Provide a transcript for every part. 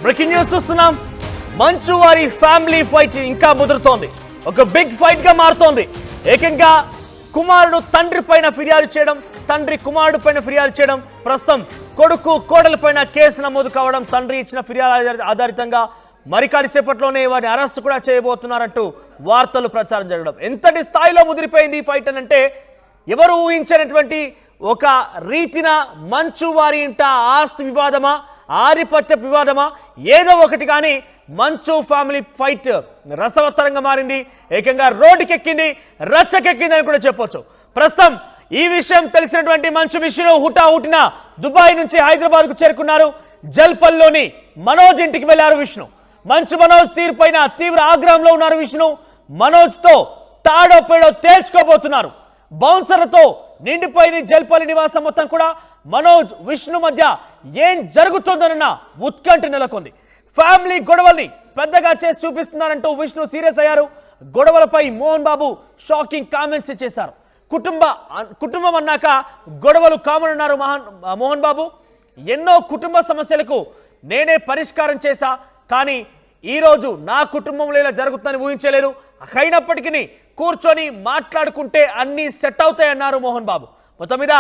Breaking news చూస్తున్నాం. మంచు వారి ఫ్యామిలీ ఫైట్ ఇంకా ముదురుతోంది. ఒక బిగ్ ఫైట్ గా మారుతోంది. ఏకంగా కుమారుడు తండ్రి పైన ఫిర్యాదు చేయడం, తండ్రి కుమారుడు పైన ఫిర్యాదు చేయడం, ప్రస్తుతం కొడుకు కోడల పైన కేసు నమోదు కావడం, తండ్రి ఇచ్చిన ఫిర్యాదు ఆధారితంగా మరి కాసేపట్లోనే వారిని అరెస్ట్ కూడా చేయబోతున్నారంటూ వార్తలు ప్రచారం జరగడం. ఎంతటి స్థాయిలో ముదిరిపోయింది ఈ ఫైట్ అని అంటే ఎవరు ఊహించినటువంటి ఒక రీతిన మంచు వారి ఇంట ఆస్తి వివాదమా, ఆధిపత్య వివాదమా, ఏదో ఒకటి కానీ మంచు ఫ్యామిలీ ఫైట్ రసవత్తరంగా మారింది. ఏకంగా రోడ్డుకెక్కింది, రచ్చకెక్కింది అని కూడా చెప్పొచ్చు. ప్రస్తుతం ఈ విషయం తెలిసినటువంటి మంచు విషయంలో హుటాహుటిన దుబాయ్ నుంచి హైదరాబాద్కు చేరుకున్నారు. జల్పల్లోని మనోజ్ ఇంటికి వెళ్లారు విష్ణు. మంచు మనోజ్ తీరుపైన తీవ్ర ఆగ్రహంలో ఉన్నారు విష్ణు. మనోజ్తో తాడో పేడో తేల్చుకోబోతున్నారు. బౌన్సర్లతో నిండిపోయిన జల్పల్లి నివాసం మొత్తం కూడా మనోజ్ విష్ణు మధ్య ఏం జరుగుతుందన్న ఉత్కంఠ నెలకొంది. ఫ్యామిలీ గొడవల్ని పెద్దగా చేసి చూపిస్తున్నారంటూ విష్ణు సీరియస్ అయ్యారు. గొడవలపై మోహన్ బాబు షాకింగ్ కామెంట్స్ చేశారు. కుటుంబం అన్నాక గొడవలు కామన్ అన్నారు మోహన్ బాబు. ఎన్నో కుటుంబ సమస్యలకు నేనే పరిష్కారం చేశా, కానీ ఈరోజు నా కుటుంబంలో ఇలా జరుగుతుందని ఊహించలేరు. అయినప్పటికీ కూర్చొని మాట్లాడుకుంటే అన్నీ సెట్ అవుతాయన్నారు మోహన్ బాబు. మొత్తం మీద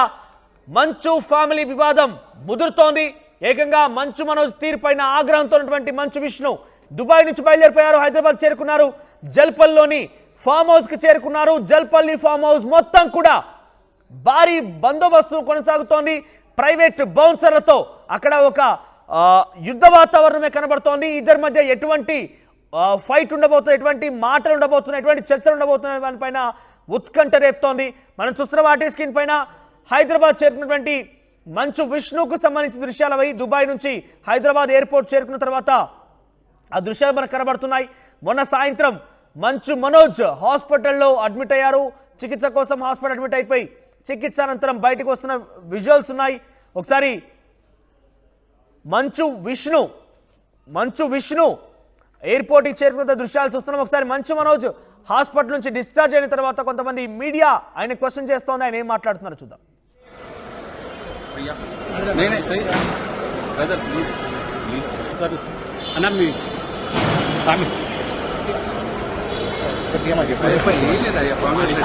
మంచు ఫ్యామిలీ వివాదం ముదురుతోంది. ఏకంగా మంచు మనోజ్ తీరుపైన ఆగ్రహంతో ఉన్నటువంటి మంచు విష్ణు దుబాయ్ నుంచి బయలుదేరిపోయారు, హైదరాబాద్ చేరుకున్నారు. జల్పల్లిలోని ఫామ్ హౌస్కి చేరుకున్నారు. జల్పల్లి ఫామ్ హౌస్ మొత్తం కూడా భారీ బందోబస్తు కొనసాగుతోంది. ప్రైవేట్ బౌన్సర్లతో అక్కడ ఒక యుద్ధ వాతావరణమే కనబడుతోంది. ఇద్దరి మధ్య ఎటువంటి ఫైట్ ఉండబోతుంది, ఎటువంటి మాటలు ఉండబోతున్నాయి, ఎటువంటి చర్చలు ఉండబోతున్నాయి దానిపైన ఉత్కంఠ రేపుతోంది. మనం చూస్తున్న వాటి స్క్రీన్ పైన హైదరాబాద్ చేరుకున్నటువంటి మంచు విష్ణుకు సంబంధించిన దృశ్యాలు అవి. దుబాయ్ నుంచి హైదరాబాద్ ఎయిర్పోర్ట్ చేరుకున్న తర్వాత ఆ దృశ్యాలు మనకు కనబడుతున్నాయి. మొన్న సాయంత్రం మంచు మనోజ్ హాస్పిటల్లో అడ్మిట్ అయ్యారు. చికిత్స కోసం హాస్పిటల్ అడ్మిట్ అయిపోయి చికిత్స అనంతరం బయటకు వస్తున్న విజువల్స్ ఉన్నాయి. ఒకసారి మంచు విష్ణు ఎయిర్పోర్ట్కి చేరుకున్న దృశ్యాలు చూస్తున్నాం. ఒకసారి మంచు మనోజ్ హాస్పిటల్ నుంచి డిశ్చార్జ్ అయిన తర్వాత కొంతమంది మీడియా ఆయన క్వశ్చన్ చేస్తోంది. ఆయన ఏం మాట్లాడుతున్నారో చూద్దాం.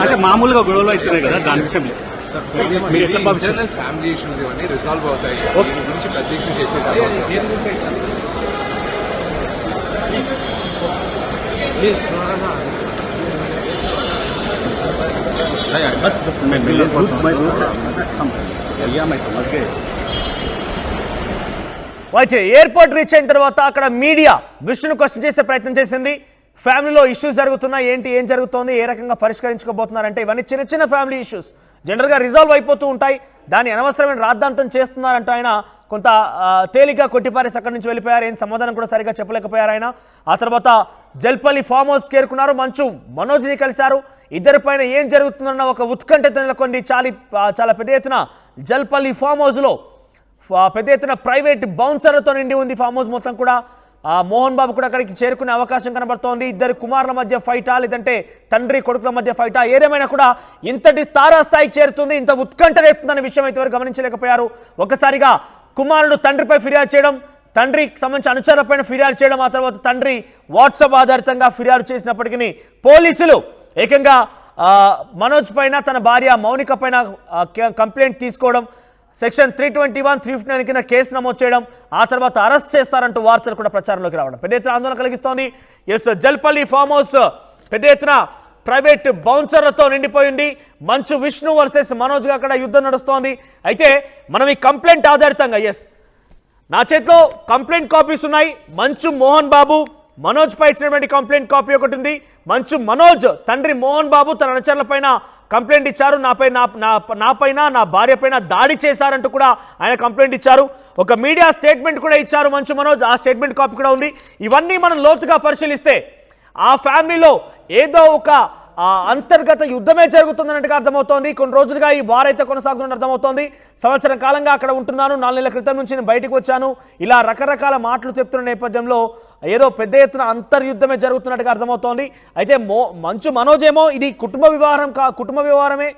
అంటే మామూలుగా గొడవలు అవుతున్నాయి కదా, దాని విషయం లేదు. ఫ్యామిలీ ఇష్యూస్ ఇవన్నీ రిజాల్వ్ అవుతాయి. దీని గురించి పెద్ద ఇష్యూ చేసే बस बस मैं అయితే ఎయిర్పోర్ట్ రీచ్ అయిన తర్వాత అక్కడ మీడియా విష్ణును క్వశ్చన్ చేసే ప్రయత్నం చేసింది. ఫ్యామిలీలో ఇష్యూస్ జరుగుతున్నాయి, ఏం జరుగుతోంది, ఏ రకంగా పరిష్కరించుకోబోతున్నారంటే ఇవన్నీ చిన్న చిన్న ఫ్యామిలీ ఇష్యూస్ జనరల్గా రిజాల్వ్ అయిపోతూ ఉంటాయి. దాన్ని అనవసరమైన రాద్ధాంతం చేస్తున్నారంటూ ఆయన కొంత తేలిగ్గా కొట్టిపారేసి అక్కడి నుంచి వెళ్ళిపోయారు. ఏం సమాధానం కూడా సరిగ్గా చెప్పలేకపోయారు ఆయన. ఆ తర్వాత జల్పల్లి ఫామ్ హౌస్ చేరుకున్నారు. మంచు మనోజ్ని కలిశారు. ఇద్దరిపైన ఏం జరుగుతుందన్న ఒక ఉత్కంఠ నెలకొంది. చాలా పెద్ద ఎత్తున జల్పల్లి ఫామ్ హౌస్లో పెద్ద ఎత్తున ప్రైవేట్ బౌన్సర్లతో నిండి ఉంది ఫామ్ హౌస్ మొత్తం కూడా. మోహన్ బాబు కూడా అక్కడికి చేరుకునే అవకాశం కనబడుతోంది. ఇద్దరు కుమారుల మధ్య ఫైటా, లేదంటే తండ్రి కొడుకుల మధ్య ఫైటా, ఏదేమైనా కూడా ఇంతటి తారాస్థాయికి చేరుతుంది, ఇంత ఉత్కంఠ రేపుతుందనే విషయం అయితే ఎవరు గమనించలేకపోయారు. ఒక్కసారిగా కుమారుడు తండ్రిపై ఫిర్యాదు చేయడం, తండ్రికి సంబంధించిన అనుచరులపైన ఫిర్యాదు చేయడం, ఆ తర్వాత తండ్రి వాట్సాప్ ఆధారితంగా ఫిర్యాదు చేసినప్పటికీ పోలీసులు ఏకంగా మనోజ్ పైన, తన భార్య మౌనిక పైన కంప్లైంట్ తీసుకోవడం, సెక్షన్ 321, 359 కింద కేసు నమోదు చేయడం, ఆ తర్వాత అరెస్ట్ చేస్తారంటూ వార్తలు కూడా ప్రచారంలోకి రావడం పెద్ద ఎత్తున ఆందోళన కలిగిస్తోంది. జల్పల్లి ఫామ్ హౌస్ పెద్ద ఎత్తున ప్రైవేట్ బౌన్సర్లతో నిండిపోయింది. మంచు విష్ణు వర్సెస్ మనోజ్గా అక్కడ యుద్ధం నడుస్తోంది. అయితే మనం ఈ కంప్లైంట్ ఆధారితంగా నా చేతిలో కంప్లైంట్ కాపీస్ ఉన్నాయి. మంచు మోహన్ బాబు మనోజ్ పై ఇచ్చినటువంటి కంప్లైంట్ కాపీ ఒకటి ఉంది. మంచు మనోజ్ తండ్రి మోహన్ బాబు తన అనుచరుల పైన కంప్లైంట్ ఇచ్చారు. నాపైన నా భార్య పైన దాడి చేశారంటూ కూడా ఆయన కంప్లైంట్ ఇచ్చారు. ఒక మీడియా స్టేట్మెంట్ కూడా ఇచ్చారు మంచు మనోజ్. ఆ స్టేట్మెంట్ కాపీ కూడా ఉంది. ఇవన్నీ మనం లోతుగా పరిశీలిస్తే ఆ ఫ్యామిలీలో ఏదో ఒక అంతర్గత యుద్ధమే జరుగుతుందన్నట్టుగా అర్థమవుతోంది. కొన్ని రోజులుగా ఈ వారైతే కొనసాగుతున్నట్టు అర్థమవుతోంది. సంవత్సరం కాలంగా అక్కడ ఉంటున్నాను, 4 నెలల క్రితం నుంచి నేను బయటకు వచ్చాను, ఇలా రకరకాల మాటలు చెప్తున్న నేపథ్యంలో ఏదో పెద్ద ఎత్తున అంతర్యుద్ధమే జరుగుతున్నట్టుగా అర్థమవుతోంది. అయితే మంచు మనోజ్ ఏమో ఇది కుటుంబ వ్యవహారమే,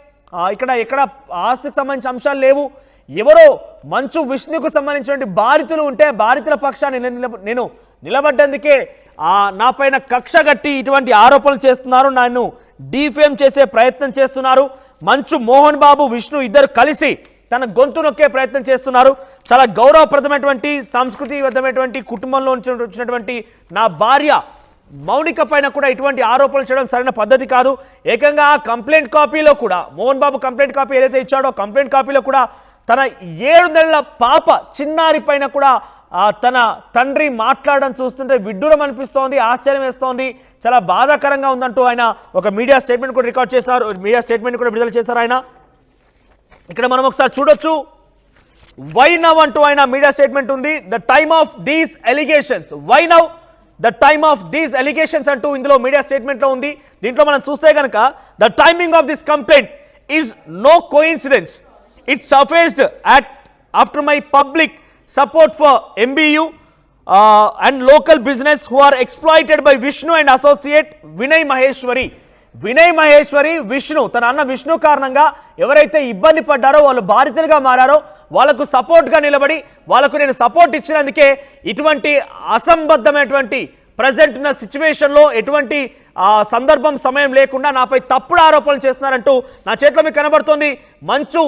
ఇక్కడ ఎక్కడ ఆస్తికి సంబంధించిన అంశాలు లేవు, ఎవరో మంచు విష్ణుకు సంబంధించిన బాధితులు ఉంటే బాధితుల పక్షాన్ని నేను నిలబడ్డందుకే నా పైన కక్ష కట్టి ఇటువంటి ఆరోపణలు చేస్తున్నారు, నన్ను డీఫేమ్ చేసే ప్రయత్నం చేస్తున్నారు. మంచు మోహన్ బాబు విష్ణు ఇద్దరు కలిసి తన గొంతు నొక్కే ప్రయత్నం చేస్తున్నారు. చాలా గౌరవప్రదమైనటువంటి సంస్కృతిబద్ధమైనటువంటి కుటుంబంలో వచ్చినటువంటి నా భార్య మౌనిక పైన కూడా ఇటువంటి ఆరోపణలు చేయడం సరైన పద్ధతి కాదు. ఏకంగా ఆ కంప్లైంట్ కాపీలో కూడా మోహన్ బాబు కంప్లైంట్ కాపీ ఏదైతే ఇచ్చాడో కంప్లైంట్ కాపీలో కూడా తన 7 నెలల పాప చిన్నారి పైన కూడా తన తండ్రి మాట్లాడడం చూస్తుంటే విడ్డూరం అనిపిస్తోంది, ఆశ్చర్యం వేస్తోంది, చాలా బాధాకరంగా ఉందంటూ ఆయన ఒక మీడియా స్టేట్మెంట్ కూడా రికార్డ్ చేశారు, మీడియా స్టేట్మెంట్ కూడా విడుదల చేశారు ఆయన. ఇక్కడ మనం ఒకసారి చూడొచ్చు. వై నవ్ అంటూ ఆయన మీడియా స్టేట్మెంట్ ఉంది. The time of these allegations, why now the time of these allegations అంటూ ఇందులో మీడియా స్టేట్మెంట్లో ఉంది. దీంట్లో మనం చూస్తే కనుక the timing of this complaint is no coincidence. It surfaced after my public support for MBU and local business who are exploited by Vishnu and associate Vinay Maheshwari. Vinay Maheshwari Vishnu తన అన్న విష్ణు కారణంగా ఎవరైతే ఇబ్బంది పడ్డారో వాళ్ళు బాధితులుగా మారారో వాళ్ళకు సపోర్ట్గా నిలబడి వాళ్ళకు నేను సపోర్ట్ ఇచ్చినందుకే ఇటువంటి అసంబద్ధమైనటువంటి ప్రజెంట్ ఉన్న సిచ్యువేషన్లో ఎటువంటి సందర్భం సమయం లేకుండా నాపై తప్పుడు ఆరోపణలు చేస్తున్నారంటూ నా చేతిలో మీకు కనబడుతోంది. మంచు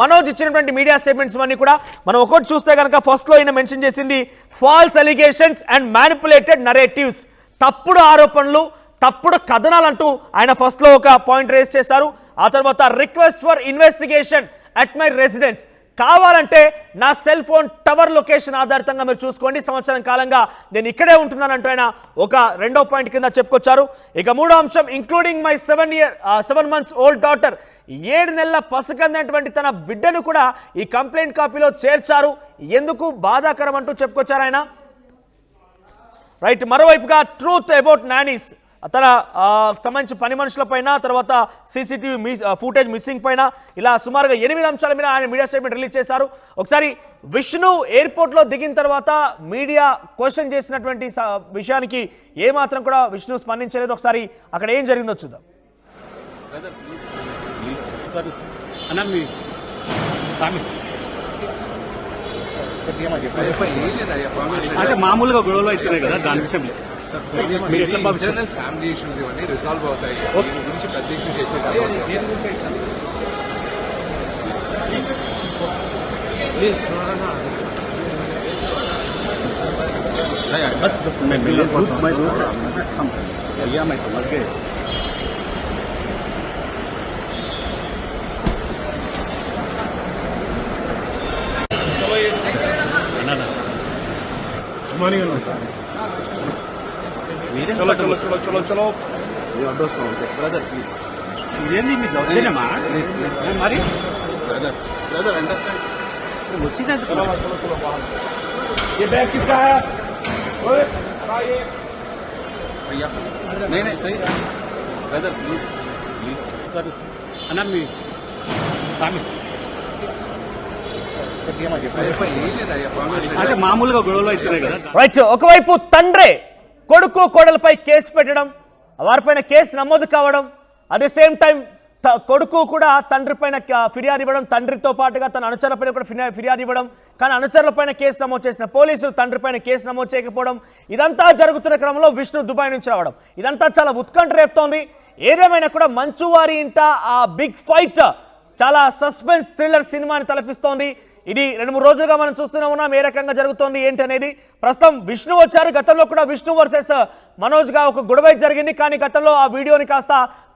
మనోజ్ ఇచ్చినటువంటి మీడియా స్టేట్మెంట్స్ అన్ని కూడా మనం ఒకటి చూస్తే కనుక ఫస్ట్లో ఆయన మెన్షన్ చేసింది false allegations and manipulated narratives, తప్పుడు ఆరోపణలు తప్పుడు కథనాలు అంటూ ఆయన ఫస్ట్లో ఒక పాయింట్ రేస్ చేశారు. ఆ తర్వాత request for investigation at my residence, కావాలంటే నా సెల్ ఫోన్ టవర్ లొకేషన్ ఆధారితంగా మీరు చూసుకోండి, సంవత్సరం కాలంగా నేను ఇక్కడే ఉంటున్నానంటూ ఆయన ఒక రెండో పాయింట్ కింద చెప్పుకొచ్చారు. ఇక మూడో అంశం including my 7 months old daughter, 7 నెలల పసికందటువంటి తన బిడ్డను కూడా ఈ కంప్లైంట్ కాపీలో చేర్చారు, ఎందుకు బాధాకరం అంటూ చెప్పుకొచ్చారు ఆయన. రైట్, మరోవైపుగా ట్రూత్ అబౌట్ నానీస్, తన సంబంధించిన పని మనుషుల పైన తర్వాత సీసీటీవీ ఫుటేజ్ మిస్సింగ్ పైన ఇలా సుమారుగా 8 అంశాల మీద ఆయన మీడియా స్టేట్మెంట్ రిలీజ్ చేశారు. ఒకసారి విష్ణు ఎయిర్పోర్ట్లో దిగిన తర్వాత మీడియా క్వశ్చన్ చేసినటువంటి విషయానికి ఏమాత్రం కూడా విష్ణు స్పందించలేదు. ఒకసారి అక్కడ ఏం జరిగిందో చూద్దాం. అంటే మామూలుగా గొడవలు అవుతున్నాయి కదా, దాని విషయం లేదు. ఇంటర్నల్ ఫ్యామిలీ ఇష్యూస్ ఇవన్నీ రిజాల్వ్ అవుతాయి, దీని గురించి పెద్ద ఇష్యూ చేసే बस बस मैं भैया मैं समझ गए. चलो ये ना चलो चलो चलो चलो चलो ब्रदर प्लीज ఇదేంటి మీకు వద్దేనమ్మా మరి బ్రదర్ అండర్స్టాండ్ వచ్చింది. ये बैग किसका है? ओए भैया नहीं नहीं सही ब्रदर प्लीज అన్న మీ అంటే మామూలుగా గొడవలు అవుతున్నాయి కదా. రైట్, ఒకవైపు తండ్రే కొడుకు కోడలపై కేసు పెట్టడం, వారిపైన కేసు నమోదు కావడం, అట్ ది సేమ్ టైం కొడుకు కూడా తండ్రి పైన ఫిర్యాదు ఇవ్వడం, తండ్రితో పాటుగా తన అనుచరులపైన కూడా ఫిర్యాదు ఇవ్వడం, కానీ అనుచరులపైన కేసు నమోదు చేసిన పోలీసులు తండ్రి పైన కేసు నమోదు చేయకపోవడం, ఇదంతా జరుగుతున్న క్రమంలో విష్ణు దుబాయ్ నుంచి రావడం, ఇదంతా చాలా ఉత్కంఠ రేపుతోంది. ఏదేమైనా కూడా మంచువారి ఇంట ఆ బిగ్ ఫైట్ చాలా సస్పెన్స్ థ్రిల్లర్ సినిమాని తలపిస్తోంది. ఇది 2-3 రోజులుగా మనం చూస్తూనే ఉన్నాం ఏ రకంగా జరుగుతోంది ఏంటి అనేది. ప్రస్తుతం విష్ణు వచ్చారు, గతంలో కూడా విష్ణు వర్సెస్ మనోజ్గా ఒక గొడవ జరిగింది, కానీ గతంలో ఆ వీడియోని కాస్త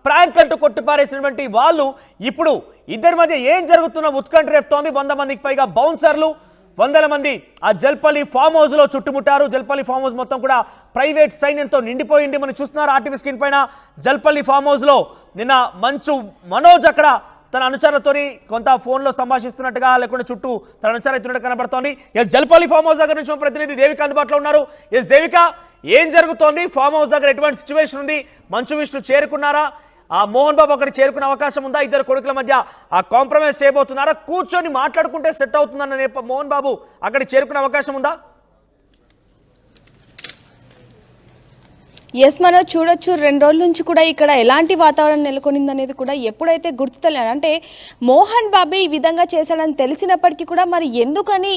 ప్రాంక్ అంటూ కొట్టిపారేసినటువంటి వాళ్ళు ఇప్పుడు ఇద్దరి మధ్య ఏం జరుగుతున్న ఉత్కంఠ రేపుతోంది. 100 మందికి పైగా బౌన్సర్లు, 100 మంది ఆ జల్పల్లి ఫామ్ హౌస్లో చుట్టుముట్టారు. జల్పల్లి ఫామ్ హౌస్ మొత్తం కూడా ప్రైవేట్ సైన్యంతో నిండిపోయింది. మనం చూస్తున్నారు ఆర్టీవీ స్క్రీన్ పైన జల్పల్లి ఫామ్ హౌస్లో నిన్న మంచు మనోజ్ అక్కడ తన అనుచరులతో కొంత ఫోన్లో సంభాషిస్తున్నట్టుగా లేకుంటే చుట్టూ తన అనుచరులు కనబడుతోంది. ఎస్, జల్పల్లి ఫామ్ హౌస్ దగ్గర నుంచి ప్రతినిధి దేవిక అందుబాటులో ఉన్నారు. ఎస్ దేవిక, ఏం జరుగుతోంది? ఫామ్ హౌస్ దగ్గర ఎటువంటి సిచ్యువేషన్ ఉంది? మంచు విష్ణు చేరుకున్నారా? ఆ మోహన్ బాబు అక్కడ చేరుకునే అవకాశం ఉందా? ఇద్దరు కొడుకుల మధ్య ఆ కాంప్రమైజ్ చేయబోతున్నారా? కూర్చొని మాట్లాడుకుంటే సెట్ అవుతుందన్న మోహన్ బాబు అక్కడికి చేరుకునే అవకాశం ఉందా? ఎస్ మనం చూడొచ్చు 2 రోజుల నుంచి కూడా ఇక్కడ ఎలాంటి వాతావరణం నెలకొనింది అనేది కూడా ఎప్పుడైతే గుర్తు తెలియదు అంటే మోహన్ బాబు ఈ విధంగా చేశాడని తెలిసినప్పటికీ కూడా మరి ఎందుకని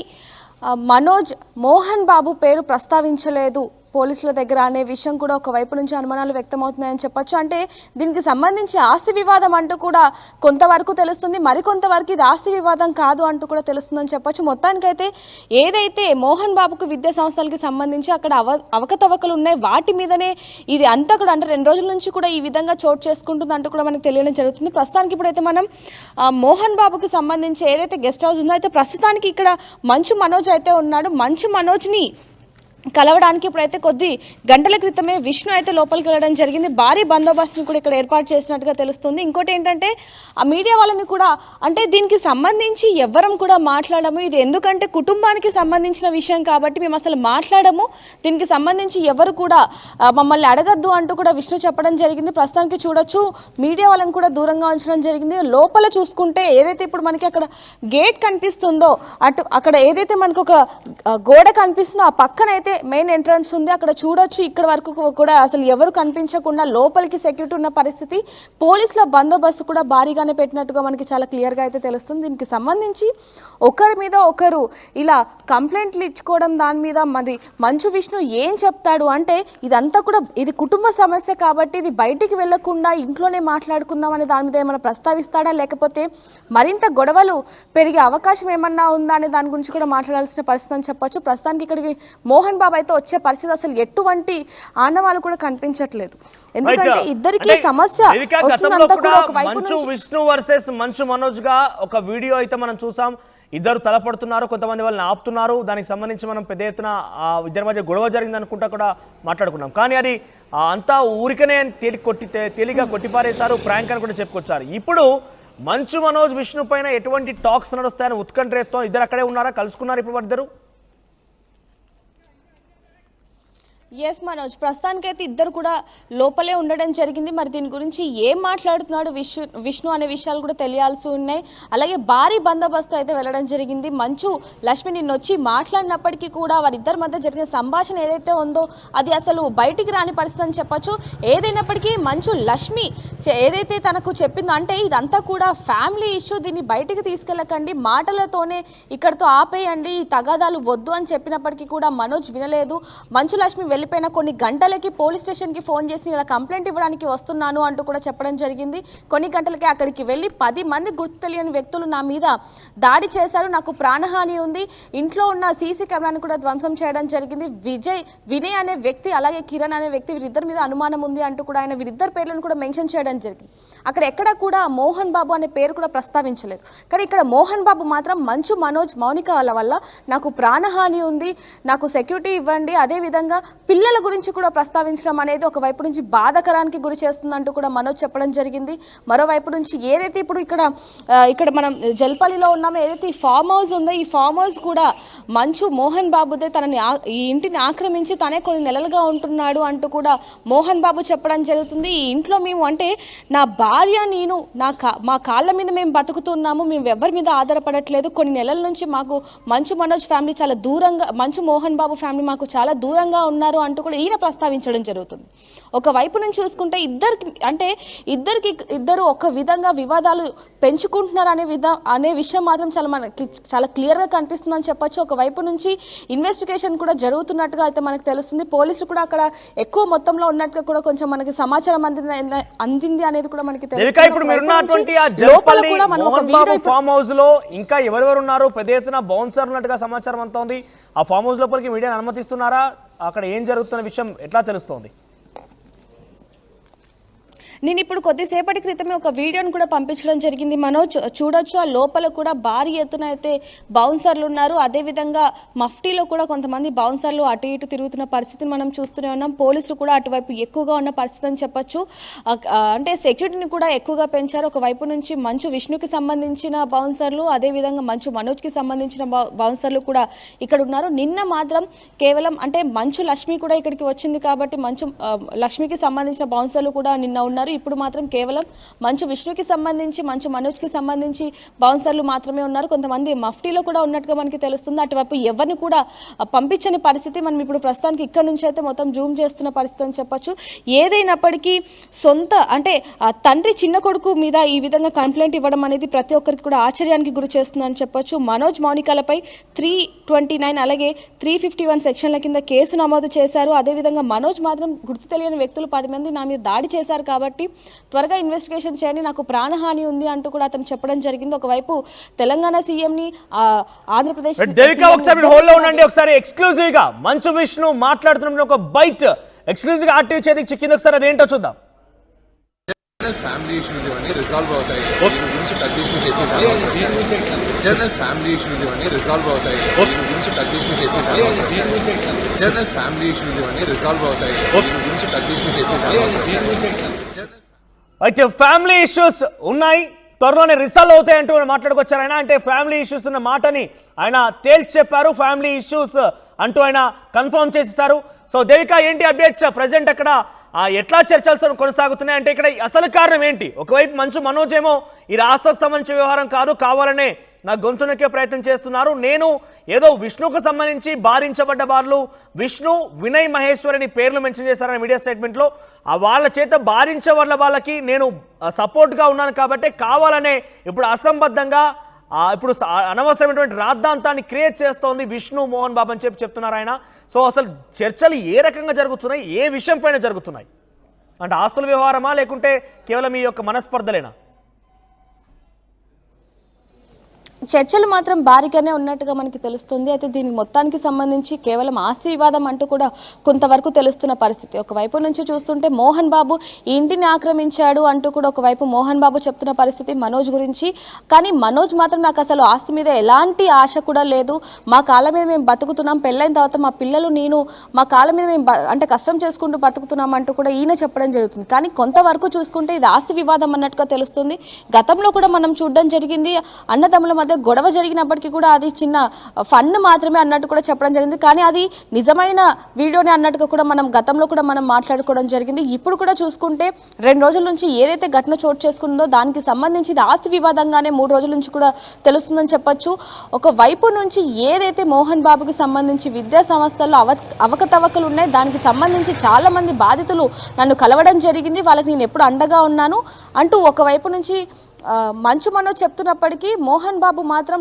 మోహన్ బాబు పేరు ప్రస్తావించలేదు పోలీసుల దగ్గర అనే విషయం కూడా ఒకవైపు నుంచి అనుమానాలు వ్యక్తమవుతున్నాయని చెప్పొచ్చు. అంటే దీనికి సంబంధించి ఆస్తి వివాదం అంటూ కూడా కొంతవరకు తెలుస్తుంది, మరికొంతవరకు ఇది ఆస్తి వివాదం కాదు అంటూ కూడా తెలుస్తుందని చెప్పొచ్చు. మొత్తానికైతే ఏదైతే మోహన్ బాబుకు విద్యా సంస్థలకి సంబంధించి అక్కడ అవకతవకలు ఉన్నాయి వాటి మీదనే ఇది అంతా కూడా అంటే 2 రోజుల నుంచి కూడా ఈ విధంగా చోటు చేసుకుంటుంది అంటూ కూడా మనకు తెలియడం జరుగుతుంది. ప్రస్తుతానికి ఇప్పుడైతే మనం మోహన్ బాబుకి సంబంధించి ఏదైతే గెస్ట్ హౌస్ ఉందో అయితే ప్రస్తుతానికి ఇక్కడ మంచు మనోజ్ అయితే ఉన్నాడు. మంచు మనోజ్ని కలవడానికి ఇప్పుడైతే కొద్ది గంటల క్రితమే విష్ణు అయితే లోపలికి వెళ్ళడం జరిగింది. భారీ బందోబస్తుని కూడా ఇక్కడ ఏర్పాటు చేసినట్టుగా తెలుస్తుంది. ఇంకోటి ఏంటంటే ఆ మీడియా వాళ్ళని కూడా అంటే దీనికి సంబంధించి ఎవ్వరం కూడా మాట్లాడము, ఇది ఎందుకంటే కుటుంబానికి సంబంధించిన విషయం కాబట్టి మేము అసలు మాట్లాడము, దీనికి సంబంధించి ఎవరు కూడా మమ్మల్ని అడగద్దు అంటూ కూడా విష్ణు చెప్పడం జరిగింది. ప్రస్తుతానికి చూడొచ్చు మీడియా వాళ్ళని కూడా దూరంగా ఉంచడం జరిగింది. లోపల చూసుకుంటే ఏదైతే ఇప్పుడు మనకి అక్కడ గేట్ కనిపిస్తుందో అక్కడ ఏదైతే మనకు ఒక గోడ కనిపిస్తుందో ఆ పక్కనైతే మెయిన్ ఎంట్రన్స్ ఉంది, అక్కడ చూడొచ్చు. ఇక్కడ వరకు కూడా అసలు ఎవరు కనిపించకుండా లోపలికి సెక్యూరిటీ ఉన్న పరిస్థితి, పోలీసుల బందోబస్తు కూడా భారీగానే పెట్టినట్టుగా మనకి చాలా క్లియర్గా అయితే తెలుస్తుంది. దీనికి సంబంధించి ఒకరి మీద ఒకరు ఇలా కంప్లైంట్లు ఇచ్చుకోవడం దాని మీద మరి మంచు విష్ణు ఏం చెప్తాడు అంటే ఇదంతా కూడా ఇది కుటుంబ సమస్య కాబట్టి ఇది బయటికి వెళ్లకుండా ఇంట్లోనే మాట్లాడుకుందాం అనే దాని మీద ఏమైనా ప్రస్తావిస్తాడా, లేకపోతే మరింత గొడవలు పెరిగే అవకాశం ఏమన్నా ఉందా అనే దాని గురించి కూడా మాట్లాడాల్సిన పరిస్థితి అని చెప్పొచ్చు. ప్రస్తుతానికి ఇక్కడికి మోహన్ బాబు అయితే వచ్చే పరిస్థితి అసలు ఎటువంటి ఆనవాళ్ళు కూడా కనిపించట్లేదు. ఎందుకంటే ఇద్దరికి సమస్య మంచు విష్ణు వర్సెస్ మంచు మనోజ్ గా ఒక వీడియో అయితే మనం చూసాం. ఇద్దరు తలపడుతున్నారు, కొంతమంది వాళ్ళని ఆపుతున్నారు. దానికి సంబంధించి మనం పెద్ద ఎత్తున ఇద్దరి మధ్య గొడవ జరిగింది అనుకుంటా కూడా మాట్లాడుకున్నాం. కానీ అది అంతా ఊరికనే తేలిగా కొట్టిపారేశారు, ప్రాంక్ అని కూడా చెప్పుకొచ్చారు. ఇప్పుడు మంచు మనోజ్ విష్ణు పైన ఎటువంటి టాక్స్ నడుస్తాయని ఉత్కంఠ రేపుతో ఇద్దరు అక్కడే ఉన్నారా, కలుసుకున్నారు ఇప్పుడు ఇద్దరు? ఎస్ మనోజ్, ప్రస్తుతానికైతే ఇద్దరు కూడా లోపలే ఉండడం జరిగింది. మరి దీని గురించి ఏం మాట్లాడుతున్నాడు విష్ణు అనే విషయాలు కూడా తెలియాల్సి ఉన్నాయి. అలాగే భారీ బందోబస్తు అయితే వెళ్ళడం జరిగింది. మంచు లక్ష్మి నిన్న వచ్చి మాట్లాడినప్పటికీ కూడా వారిద్దరి మధ్య జరిగిన సంభాషణ ఏదైతే ఉందో అది అసలు బయటికి రాని పరిస్థితి అని చెప్పచ్చు. ఏదైనప్పటికీ మంచు లక్ష్మి ఏదైతే తనకు చెప్పిందో అంటే ఇదంతా కూడా ఫ్యామిలీ ఇష్యూ, దీన్ని బయటికి తీసుకెళ్ళకండి, మాటలతోనే ఇక్కడతో ఆపేయండి, ఈ తగాదాలు వద్దు అని చెప్పినప్పటికీ కూడా మనోజ్ వినలేదు. మంచు లక్ష్మి వెళ్ళిపోయిన కొన్ని గంటలకి పోలీస్ స్టేషన్కి ఫోన్ చేసి ఇలా కంప్లైంట్ ఇవ్వడానికి వస్తున్నాను అంటూ కూడా చెప్పడం జరిగింది. కొన్ని గంటలకి అక్కడికి వెళ్ళి 10 మంది గుర్తు తెలియని వ్యక్తులు నా మీద దాడి చేశారు, నాకు ప్రాణహాని ఉంది, ఇంట్లో ఉన్న సీసీ కెమెరాను కూడా ధ్వంసం చేయడం జరిగింది, వినయ్ అనే వ్యక్తి అలాగే కిరణ్ అనే వ్యక్తి వీరిద్దరి మీద అనుమానం ఉంది అంటూ కూడా ఆయన వీరిద్దరి పేర్లను కూడా మెన్షన్ చేయడం జరిగింది. అక్కడ ఎక్కడ కూడా మోహన్ బాబు అనే పేరు కూడా ప్రస్తావించలేదు. కానీ ఇక్కడ మోహన్ బాబు మాత్రం మంచు మనోజ్ మౌనిక వల్ల నాకు ప్రాణహాని ఉంది, నాకు సెక్యూరిటీ ఇవ్వండి, అదేవిధంగా పిల్లల గురించి కూడా ప్రస్తావించడం అనేది ఒకవైపు నుంచి బాధాకరానికి గురి చేస్తుందంటూ కూడా మనోజ్ చెప్పడం జరిగింది. మరోవైపు నుంచి ఏదైతే ఇప్పుడు ఇక్కడ మనం జల్పల్లిలో ఉన్నామో ఏదైతే ఈ ఫామ్ హౌస్ ఉందో ఈ ఫామ్ హౌస్ కూడా మంచు మోహన్ బాబుదే, తనని ఈ ఇంటిని ఆక్రమించి తనే కొన్ని నెలలుగా ఉంటున్నాడు అంటూ కూడా మోహన్ బాబు చెప్పడం జరుగుతుంది. ఈ ఇంట్లో మేము అంటే నా భార్య నేను మా కాళ్ళ మీద మేము బతుకుతున్నాము, మేము ఎవరి మీద ఆధారపడట్లేదు, కొన్ని నెలల నుంచి మాకు మంచు మనోజ్ ఫ్యామిలీ చాలా దూరంగా, మంచు మోహన్ బాబు ఫ్యామిలీ మాకు చాలా దూరంగా ఉన్నారు అంటూ కూడా ఈయన ప్రస్తావించడం జరుగుతుంది. ఒకవైపు నుంచి చూసుకుంటే ఇద్దరు ఒక విధంగా వివాదాలు పెంచుకుంటున్నారు అనే విషయం మాత్రం చాలా క్లియర్గా కనిపిస్తుందని చెప్పొచ్చు. ఒకవైపు నుంచి ఇన్వెస్టిగేషన్ కూడా జరుగుతున్నట్టుగా అయితే మనకు తెలుస్తుంది. పోలీసులు కూడా అక్కడ ఎక్కువ మొత్తంలో ఉన్నట్టుగా కూడా కొంచెం మనకి సమాచారం అందింది అనేది కూడా మనకి ఫామ్ హౌస్ లో ఇంకా ఎవరెవరు ఉన్నారు, పెద్ద ఎత్తున బౌన్సర్ ఉన్నట్టుగా సమాచారం అంతా ఉంది. ఆ ఫామ్ హౌస్ లోపలికి మీడియాని అనుమతిస్తున్నారా, అక్కడ ఏం జరుగుతున్న విషయం ఎట్లా తెలుస్తోంది? నేను ఇప్పుడు కొద్దిసేపటి క్రితమే ఒక వీడియోను కూడా పంపించడం జరిగింది. మనం చూడొచ్చు ఆ లోపల కూడా భారీ ఎత్తున అయితే బౌన్సర్లు ఉన్నారు. అదేవిధంగా మఫ్టీలో కూడా కొంతమంది బౌన్సర్లు అటు ఇటు తిరుగుతున్న పరిస్థితిని మనం చూస్తూనే ఉన్నాం. పోలీసులు కూడా అటువైపు ఎక్కువగా ఉన్న పరిస్థితి అని చెప్పొచ్చు. అంటే సెక్యూరిటీని కూడా ఎక్కువగా పెంచారు. ఒకవైపు నుంచి మంచు విష్ణుకి సంబంధించిన బౌన్సర్లు, అదేవిధంగా మంచు మనోజ్కి సంబంధించిన బౌన్సర్లు కూడా ఇక్కడ ఉన్నారు. నిన్న మాత్రం కేవలం అంటే మంచు లక్ష్మి కూడా ఇక్కడికి వచ్చింది కాబట్టి మంచు లక్ష్మికి సంబంధించిన బౌన్సర్లు కూడా నిన్న ఉన్నారు. ఉన్నారు. ఇప్పుడు మాత్రం కేవలం మంచు విష్ణుకి సంబంధించి, మంచు మనోజ్కి సంబంధించి బౌన్సర్లు మాత్రమే ఉన్నారు. కొంతమంది మఫ్టీలో కూడా ఉన్నట్టుగా మనకి తెలుస్తుంది. అటువైపు ఎవరిని కూడా పంపించని పరిస్థితి. మనం ఇప్పుడు ప్రస్తుతానికి ఇక్కడ నుంచి అయితే మొత్తం జూమ్ చేస్తున్న పరిస్థితి అని చెప్పొచ్చు. ఏదైనప్పటికీ సొంత అంటే తండ్రి చిన్న కొడుకు మీద ఈ విధంగా కంప్లైంట్ ఇవ్వడం అనేది ప్రతి ఒక్కరికి కూడా ఆశ్చర్యానికి గురి చేస్తుందని చెప్పొచ్చు. మనోజ్ మౌనికలపై 329 అలాగే 351 సెక్షన్ల కింద కేసు నమోదు చేశారు. అదేవిధంగా మనోజ్ మాత్రం గుర్తు తెలియని వ్యక్తులు 10 మంది నా మీద దాడి చేశారు కాబట్టి త్వరగా ఇన్వెస్టిగేషన్ చేయండి, నాకు ప్రాణహాని ఉంది అంటూ కూడా అతను చెప్పడం జరిగింది. ఒకవైపు తెలంగాణ సీఎంని ఆంధ్రప్రదేశ్ ఒకసారి ఎక్స్క్లూజివ్ గా మంచు విష్ణు మాట్లాడుతున్న ఒక బైట్ ఎక్స్క్లూజివ్ గా ఆర్టీవీ చేతికి చిక్కింది. ఒకసారి అదేంటో చూద్దాం. ఫ్యామిలీ ఇష్యూస్ ఇవన్నీ రిజాల్వ్ అవుతాయి. దీని గురించి పెద్ద ఇష్యూ చేసే ఇంటర్నల్ ఫ్యామిలీ ఇష్యూస్ ఇవన్నీ రిజాల్వ్ అవుతాయి. దీని గురించి పెద్ద ఇష్యూ చేసే ఇంటర్నల్ ఫ్యామిలీ ఇష్యూస్ ఇవన్నీ రిజాల్వ్ అవుతాయి. దీని గురించి పెద్ద ఇష్యూ చేసే అయితే ఫ్యామిలీ ఇష్యూస్ ఉన్నాయి, త్వరలోనే రిసాల్వ్ అవుతాయి అంటూ మాట్లాడుకొచ్చారు ఆయన. అంటే ఫ్యామిలీ ఇష్యూస్ ఉన్న మాటని ఆయన తేల్చి చెప్పారు. ఫ్యామిలీ ఇష్యూస్ అంటూ ఆయన కన్ఫర్మ్ చేసేసారు. సో దేవిక, ఏంటి అప్డేట్స్ ప్రజెంట్ అక్కడ ఎట్లా చర్చలు కొనసాగుతున్నాయి? అంటే ఇక్కడ అసలు కారణం ఏంటి? ఒకవైపు మంచు మనోజ్ ఏమో ఈ రాష్ట్రకు సంబంధించిన వ్యవహారం కాదు, కావాలనే నా గొంతునకే ప్రయత్నం చేస్తున్నారు, నేను ఏదో విష్ణుకు సంబంధించి బారించబడ్డ బార్లు విష్ణు, వినయ్ మహేశ్వరిని పేర్లు మెన్షన్ చేశారని మీడియా స్టేట్మెంట్లో, వాళ్ళ చేత బారించబడ్డ వాళ్ళకి నేను సపోర్ట్గా ఉన్నాను కాబట్టి కావాలనే ఇప్పుడు అసంబద్ధంగా ఇప్పుడు అనవసరమైనటువంటి రాద్ధాంతాన్ని క్రియేట్ చేస్తోంది విష్ణు మోహన్ బాబు అని చెప్తున్నారు ఆయన. సో అసలు చర్చలు ఏ రకంగా జరుగుతున్నాయి, ఏ విషయం పైన జరుగుతున్నాయి? అంటే ఆస్తుల వ్యవహారమా లేకుంటే కేవలం ఈ యొక్క మనస్పర్ధలేనా? చర్చలు మాత్రం భారీగానే ఉన్నట్టుగా మనకి తెలుస్తుంది. అయితే దీనికి మొత్తానికి సంబంధించి కేవలం ఆస్తి వివాదం అంటూ కూడా కొంతవరకు తెలుస్తున్న పరిస్థితి. ఒకవైపు నుంచి చూస్తుంటే మోహన్ బాబు ఈ ఇంటిని ఆక్రమించాడు అంటూ కూడా ఒకవైపు మోహన్ బాబు చెప్తున్న పరిస్థితి మనోజ్ గురించి. కానీ మనోజ్ మాత్రం నాకు అసలు ఆస్తి మీద ఎలాంటి ఆశ కూడా లేదు, మా కాళ్ళ మీద మేము బతుకుతున్నాం, పెళ్ళైన తర్వాత మా పిల్లలు నేను మా కాళ్ళ మీద మేము అంటే కష్టం చేసుకుంటూ బతుకుతున్నాం అంటూ కూడా ఈయన చెప్పడం జరుగుతుంది. కానీ కొంతవరకు చూసుకుంటే ఇది ఆస్తి వివాదం అన్నట్టుగా తెలుస్తుంది. గతంలో కూడా మనం చూడడం జరిగింది, అన్నదమ్ముల మధ్య గొడవ జరిగినప్పటికీ కూడా అది చిన్న ఫన్ మాత్రమే అన్నట్టు కూడా చెప్పడం జరిగింది. కానీ అది నిజమైన వీడియోనే అన్నట్టుగా కూడా మనం గతంలో కూడా మనం మాట్లాడుకోవడం జరిగింది. ఇప్పుడు కూడా చూసుకుంటే 2 రోజుల నుంచి ఏదైతే ఘటన చోటు చేసుకుందో దానికి సంబంధించి ఆస్తి వివాదంగానే 3 రోజుల నుంచి కూడా తెలుస్తుందని చెప్పొచ్చు. ఒక వైపు నుంచి ఏదైతే మోహన్ బాబుకి సంబంధించి విద్యా సంస్థల్లో అవకతవకలు ఉన్నాయి, దానికి సంబంధించి చాలా మంది బాధితులు నన్ను కలవడం జరిగింది, వాళ్ళకి నేను ఎప్పుడు అండగా ఉన్నాను అంటూ ఒకవైపు నుంచి మంచు మనోజ్ చెప్తున్నప్పటికీ మోహన్ బాబు మాత్రం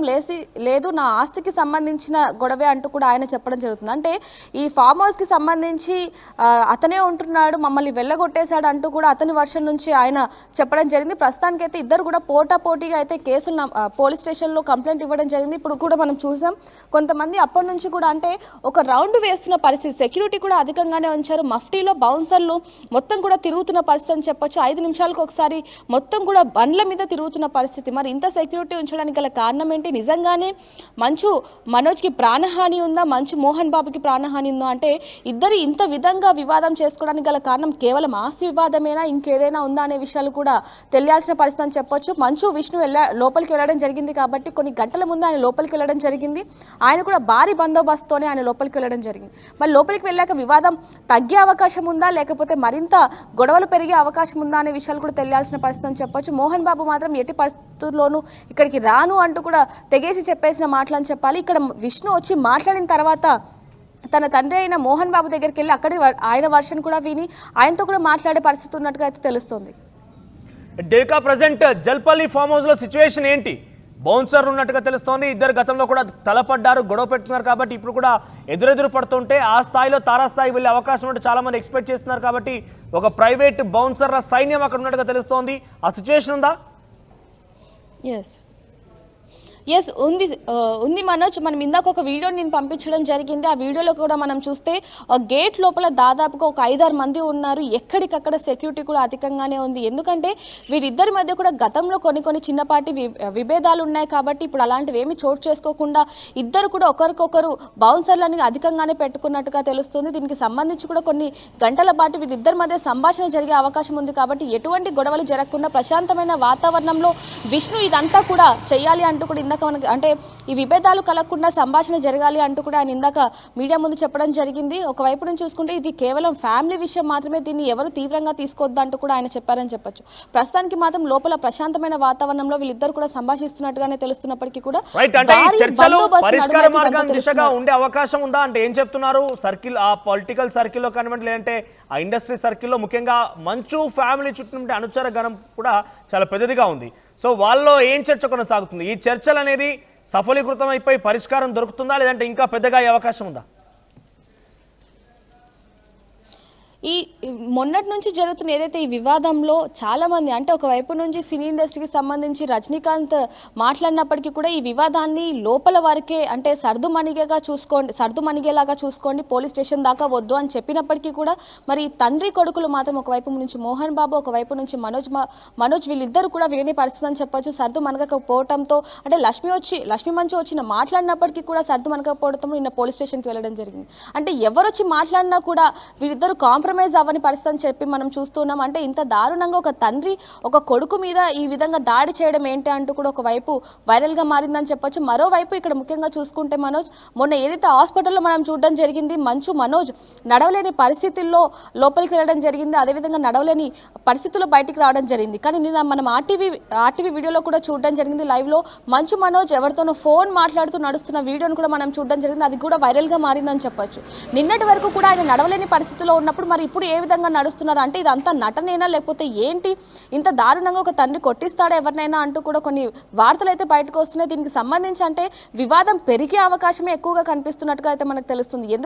లేదు నా ఆస్తికి సంబంధించిన గొడవే అంటూ కూడా ఆయన చెప్పడం జరుగుతుంది. అంటే ఈ ఫామ్ హౌస్కి సంబంధించి అతనే ఉంటున్నాడు, మమ్మల్ని వెళ్ళగొట్టేశాడు అంటూ కూడా అతని వర్షన్ నుంచి ఆయన చెప్పడం జరిగింది. ప్రస్తుతానికైతే ఇద్దరు కూడా పోటాపోటీగా అయితే కేసులు పోలీస్ స్టేషన్లో కంప్లైంట్ ఇవ్వడం జరిగింది. ఇప్పుడు కూడా మనం చూసాం కొంతమంది అప్పటి నుంచి కూడా అంటే ఒక రౌండ్ వేస్తున్న పరిస్థితి, సెక్యూరిటీ కూడా అధికంగానే ఉంచారు, మఫ్టీలో బౌన్సర్లు మొత్తం కూడా తిరుగుతున్న పరిస్థితి అని చెప్పొచ్చు. 5 నిమిషాలకు ఒకసారి మొత్తం కూడా బండ్ల మీద తిరుగుతున్న పరిస్థితి. మరి ఇంత సెక్యూరిటీ ఉంచడానికి గల కారణం ఏంటి? నిజంగానే మంచు మనోజ్కి ప్రాణహాని ఉందా, మంచు మోహన్ బాబుకి ప్రాణహాని ఉందా? అంటే ఇద్దరు ఇంత విధంగా వివాదం చేసుకోవడానికి గల కారణం కేవలం ఆస్తి వివాదమేనా, ఇంకేదైనా ఉందా అనే విషయాలు కూడా తెలియాల్సిన పరిస్థితి అని చెప్పొచ్చు. మంచు విష్ణు లోపలికి వెళ్ళడం జరిగింది కాబట్టి కొన్ని గంటల ముందు ఆయన లోపలికి వెళ్ళడం జరిగింది. ఆయన కూడా భారీ బందోబస్తుతోనే ఆయన లోపలికి వెళ్ళడం జరిగింది. మరి లోపలికి వెళ్ళాక వివాదం తగ్గే అవకాశం ఉందా లేకపోతే మరింత గొడవలు పెరిగే అవకాశం ఉందా అనే విషయాలు కూడా తెలియాల్సిన పరిస్థితి అని చెప్పొచ్చు. మోహన్ బాబు మాత్రం ఎట్టి పరిస్థితుల్లోనూ ఇక్కడికి రాను అంటూ కూడా తెగేసి చెప్పేసిన మాటలు అని చెప్పాలి. ఇక్కడ విష్ణు వచ్చి మాట్లాడిన తర్వాత తన తండ్రి అయిన మోహన్ బాబు దగ్గరికి వెళ్ళి అక్కడి ఆయన వర్షన్ కూడా విని ఆయనతో కూడా మాట్లాడే పరిస్థితి ఉన్నట్టుగా అయితే తెలుస్తుంది. డేకా ప్రజెంట్ జల్పల్లి ఫామ్ హౌస్ లో సిచ్యువేషన్ ఏంటి? బౌన్సర్ ఉన్నట్టుగా తెలుస్తోంది, ఇద్దరు గతంలో కూడా తలపడ్డారు, గొడవ పెట్టుకున్నారు కాబట్టి ఇప్పుడు కూడా ఎదురెదురు పడుతుంటే ఆ స్థాయిలో తారాస్థాయికి వెళ్ళే అవకాశం ఉంటే చాలా మంది ఎక్స్పెక్ట్ చేస్తున్నారు. కాబట్టి ఒక ప్రైవేట్ బౌన్సర్ల సైన్యం అక్కడ ఉన్నట్టుగా తెలుస్తోంది. ఆ సిచ్యువేషన్ ఉందా? ఎస్ ఉంది మనోజ్. మనం ఇందాక ఒక వీడియో నేను పంపించడం జరిగింది. ఆ వీడియోలో కూడా మనం చూస్తే గేట్ లోపల దాదాపుగా ఒక 5-6 మంది ఉన్నారు. ఎక్కడికక్కడ సెక్యూరిటీ కూడా అధికంగానే ఉంది. ఎందుకంటే వీరిద్దరి మధ్య కూడా గతంలో కొన్ని చిన్నపాటి విభేదాలు ఉన్నాయి కాబట్టి ఇప్పుడు అలాంటివి ఏమి చోటు చేసుకోకుండా ఇద్దరు కూడా ఒకరికొకరు బౌన్సర్లని అధికంగానే పెట్టుకున్నట్టుగా తెలుస్తుంది. దీనికి సంబంధించి కూడా కొన్ని గంటల పాటు వీరిద్దరి మధ్య సంభాషణ జరిగే అవకాశం ఉంది కాబట్టి ఎటువంటి గొడవలు జరగకుండా ప్రశాంతమైన వాతావరణంలో విష్ణు ఇదంతా కూడా చేయాలి అంటూ కూడా ఇందాక మనకి అంటే ఈ విభేదాలు కలగకుండా సంభాషణ జరగాలి అంటూ కూడా ఆయన ఇందాక మీడియా ముందు చెప్పడం జరిగింది. ఒకవైపు నుంచి చూసుకుంటే ఇది కేవలం ఫ్యామిలీ విషయం మాత్రమే, దీన్ని ఎవరు తీవ్రంగా తీసుకోవద్దు అంటూ కూడా ఆయన చెప్పారని చెప్పొచ్చు. ప్రస్తుతానికి మాత్రం లోపల ప్రశాంతమైన వాతావరణంలో వీళ్ళిద్దరు కూడా సంభాషిస్తున్నట్టుగానే తెలుస్తున్నప్పటికీ కూడా రైట్, అంటే ఈ భారీ చర్చలు బందోబస్తు పరిష్కార నడుమ అయితే మార్గం ఇదంతా దిశగా తెలుస్తున్నారు. ఉండే అవకాశం ఉందా అంటే ఏం చెప్తున్నారు? సర్కిల్ ఆ పొలిటికల్ సర్కిల్లో కానివ్వండి, లేదంటే ఆ ఇండస్ట్రీ సర్కిల్లో ముఖ్యంగా మంచు ఫ్యామిలీ చుట్టూ ఉండే అనుచర గణం కూడా చాలా పెద్దదిగా ఉంది. సో వాళ్ళలో ఏం చర్చ కొనసాగుతుంది? ఈ చర్చలు అనేది సఫలీకృతం అయిపోయి పరిష్కారం దొరుకుతుందా, లేదంటే ఇంకా పెద్దగా అయ్యే అవకాశం ఉందా? ఈ మొన్నటి నుంచి జరుగుతున్న ఏదైతే ఈ వివాదంలో చాలా మంది అంటే ఒకవైపు నుంచి సినీ ఇండస్ట్రీకి సంబంధించి రజనీకాంత్ మాట్లాడినప్పటికీ కూడా ఈ వివాదాన్ని లోపల వరకే అంటే సర్దుమణిగేలాగా చూసుకోండి, పోలీస్ స్టేషన్ దాకా వద్దు అని చెప్పినప్పటికీ కూడా మరి తండ్రి కొడుకులు మాత్రం ఒకవైపు నుంచి మోహన్ బాబు, ఒకవైపు నుంచి మనోజ్ వీళ్ళిద్దరు కూడా విని పరిస్థితి అని చెప్పొచ్చు. సర్దు మనకపోవడంతో అంటే లక్ష్మీ మంచు వచ్చిన మాట్లాడినప్పటికీ కూడా సర్దు మనకపోవడంతో నిన్న పోలీస్ స్టేషన్కి వెళ్ళడం జరిగింది. అంటే ఎవరు వచ్చి మాట్లాడినా కూడా వీళ్ళిద్దరు కాంప్రమైజ్ అవ్వని పరిస్థితి అని చెప్పి మనం చూస్తున్నాం. అంటే ఇంత దారుణంగా ఒక తండ్రి ఒక కొడుకు మీద ఈ విధంగా దాడి చేయడం ఏంటి అంటూ కూడా ఒకవైపు వైరల్గా మారిందని చెప్పొచ్చు. మరోవైపు ఇక్కడ ముఖ్యంగా చూసుకుంటే మనోజ్ మొన్న ఏదైతే హాస్పిటల్లో మనం చూడడం జరిగింది, మనోజ్ నడవలేని పరిస్థితుల్లో లోపలికి వెళ్ళడం జరిగింది, అదేవిధంగా నడవలేని పరిస్థితుల్లో బయటికి రావడం జరిగింది. కానీ నిన్న మనం ఆర్టీవీ వీడియోలో కూడా చూడడం జరిగింది, లైవ్లో మనోజ్ ఎవరితోనో ఫోన్ మాట్లాడుతూ నడుస్తున్న వీడియోను కూడా మనం చూడడం జరిగింది. అది కూడా వైరల్గా మారిందని చెప్పొచ్చు. నిన్నటి వరకు కూడా ఆయన నడవలేని పరిస్థితిలో ఉన్నప్పుడు మరి ఇప్పుడు ఏ విధంగా నడుస్తున్నారు అంటే ఇదంతా నటనేనా లేకపోతే ఏంటి, ఇంత దారుణంగా ఒక తండ్రి కొట్టిస్తాడా ఎవరినైనా అంటూ కూడా కొన్ని వార్తలు అయితే బయటకు వస్తున్నాయి. దీనికి సంబంధించి అంటే వివాదం పెరిగే అవకాశమే ఎక్కువగా కనిపిస్తున్నట్టుగా అయితే మనకు తెలుస్తుంది.